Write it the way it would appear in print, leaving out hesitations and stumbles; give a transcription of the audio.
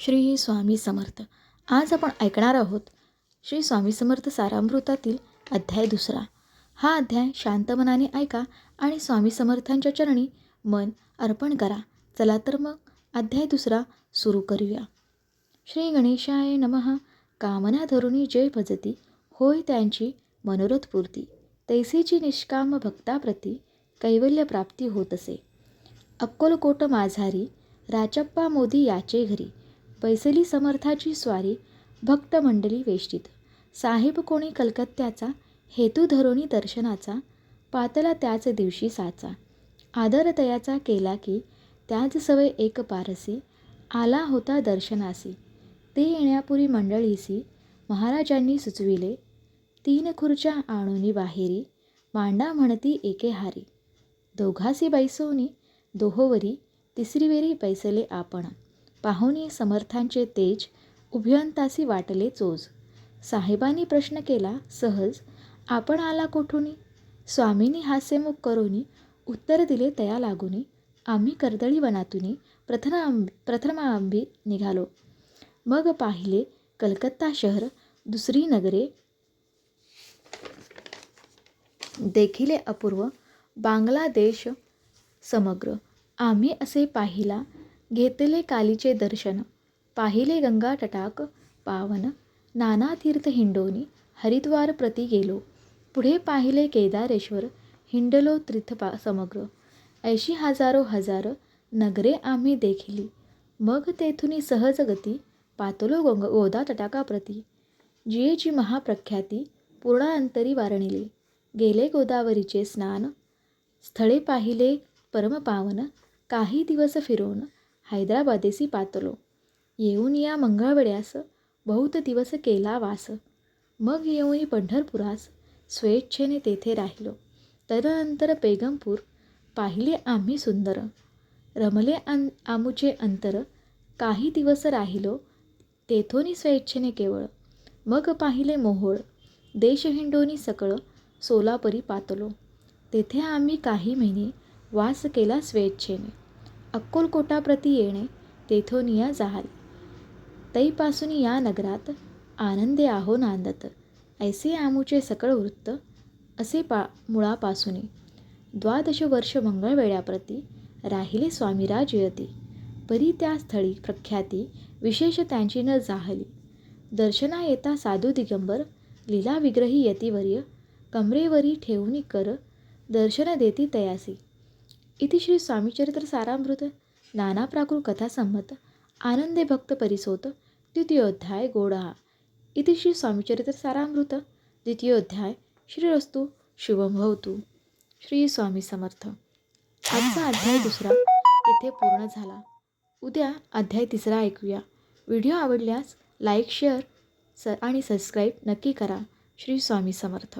श्री स्वामी समर्थ. आज आपण ऐकणार आहोत श्री स्वामी समर्थ सारामृतातील अध्याय 2. हा अध्याय शांत मनाने ऐका आणि स्वामी समर्थांच्या चरणी मन अर्पण करा. चला तर मग अध्याय 2 सुरू करूया. श्री गणेशाय नमः. कामना धरुणी जय भजती, होय त्यांची मनोरथ पूर्ती. तैसीची निष्काम भक्ताप्रती, कैवल्य प्राप्ती होत असे. अक्कलकोट माझारी, राचप्पा मोदी याचे घरी. बैसली समर्थाची स्वारी, भक्त मंडळी वेष्टीत. साहेब कोणी कलकत्त्याचा, हेतू धरोनी दर्शनाचा. पातला त्याच दिवशी साचा, आदर तयाचा केला की. त्याच सवय एक पारसी, आला होता दर्शनासी. ते येण्यापूर्वी मंडळीसी, महाराजांनी सुचविले. 3 खुर्च्या आणूनी बाहेरी, मांडा म्हणती एके हारी. दोघासी बैसोनी दोहोवरी, तिसरी वेरी बैसले आपण. पाहुणी समर्थांचे तेज, उभयंतासी वाटले चोज. साहेबांनी प्रश्न केला सहज, आपण आला कोठुनी. स्वामींनी हास्यमुख करोनी, उत्तर दिले तया लागुनी. आम्ही कर्दळी वनातुनी, प्रथमांबी निघालो. मग पाहिले कलकत्ता शहर, दुसरी नगरे. देखिले अपूर्व बांगलादेश समग्र. आम्ही असे पाहिला, घेतले कालीचे दर्शन. पाहिले गंगा तटाक पावन, नाना तीर्थ हिंडोनी. हरिद्वार प्रति गेलो. पुढे पाहिले केदारेश्वर, हिंडलो तीर्थ समग्र. ऐशी हजारो हजार नगरे आम्ही देखिली. मग तेथुनी सहज गती, पातलो गोदा तटाकाप्रती. जियेची महाप्रख्याती, पूर्णांतरी वारणिली. गेले गोदावरीचे स्नान, स्थळे पाहिले परमपावन. काही दिवस फिरोन, हैदराबादेसी पातलो. येऊन या मंगळवेढ्यास, बहुत दिवस केला वास. मग येऊन पंढरपुरास, स्वेच्छेने तेथे राहिलो. तदनंतर बेगमपूर पाहिले आम्ही सुंदर. रमले आमुचे अंतर, काही दिवस राहिलो तेथोनी स्वेच्छेने केवळ. मग पाहिले मोहोळ, देश हिंडोनी सकळ. सोलापरी पातलो. तेथे आम्ही काही महिने, वास केला स्वेच्छेने. अक्कलकोटाप्रती येणे, तेथोनिया जाहले. तैपासून या नगरात, आनंदे आहो नांदत. ऐसे आमुचे सकळ वृत्त, असे मुळापासूनी. 12 वर्ष मंगळवेढ्याप्रती, राहिले स्वामीराज यती. परी त्या स्थळी प्रख्याती, विशेष त्यांची न जाहली. दर्शना येता साधू दिगंबर, लीला विग्रही यतिवर्य. कमरेवरी ठेवूनी कर, दर्शन देती तयासी. इति श्री स्वामीचरित्र सारामृत नाना प्राकृत कथा संमत आनंदे भक्त परिसोत द्वितीयोध्याय गोडहा. इति श्री स्वामीचरित्र सारामृत द्वितीयोध्याय. श्रीरस्तु शुभम भवतु. श्री स्वामी समर्थ. आजचा अध्याय 2 येथे पूर्ण झाला. उद्या अध्याय 3 ऐकूया. व्हिडिओ आवडल्यास लाईक, शेअर आणि सबस्क्राईब नक्की करा. श्री स्वामी समर्थ.